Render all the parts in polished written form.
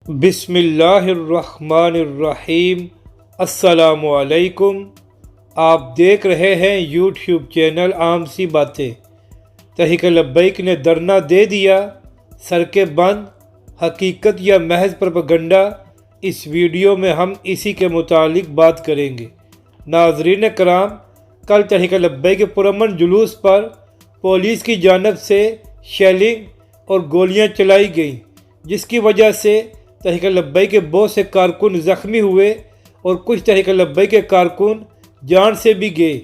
بسم اللہ الرحمن الرحیم۔ السلام علیکم۔ آپ دیکھ رہے ہیں یوٹیوب چینل عام سی باتیں۔ تحریک لبیک نے دھرنا دے دیا، سڑکیں بند، حقیقت یا محض پروپیگنڈا؟ اس ویڈیو میں ہم اسی کے متعلق بات کریں گے۔ ناظرین کرام، کل تحریک لبیک کے پرامن جلوس پر پولیس کی جانب سے شیلنگ اور گولیاں چلائی گئیں، جس کی وجہ سے تحریک لبیک کے بہت سے کارکن زخمی ہوئے اور کچھ تحریک لبیک کے کارکن جان سے بھی گئے،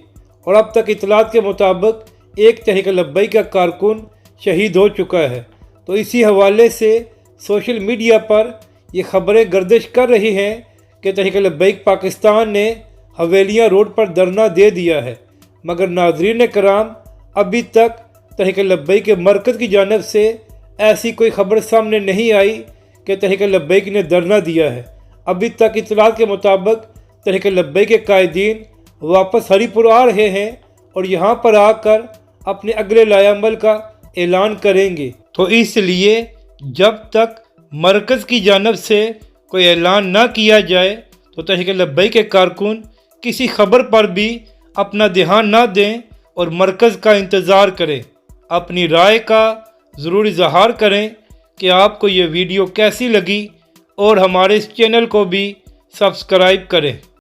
اور اب تک اطلاعات کے مطابق ایک تحریک لبیک کا کارکن شہید ہو چکا ہے۔ تو اسی حوالے سے سوشل میڈیا پر یہ خبریں گردش کر رہی ہیں کہ تحریک لبیک پاکستان نے حویلیاں روڈ پر دھرنا دے دیا ہے، مگر ناظرین کرام، ابھی تک تحریک لبیک کے مرکز کی جانب سے ایسی کوئی خبر سامنے نہیں آئی کہ تحریک لبیک نے دھرنا دیا ہے۔ ابھی تک اطلاعات کے مطابق تحریک لبیک کے قائدین واپس ہری پور آ رہے ہیں اور یہاں پر آ کر اپنے اگلے لائحہ عمل کا اعلان کریں گے۔ تو اس لیے جب تک مرکز کی جانب سے کوئی اعلان نہ کیا جائے تو تحریک لبیک کے کارکن کسی خبر پر بھی اپنا دھیان نہ دیں اور مرکز کا انتظار کریں۔ اپنی رائے کا ضرور اظہار کریں کہ آپ کو یہ ویڈیو کیسی لگی، اور ہمارے اس چینل کو بھی سبسکرائب کریں۔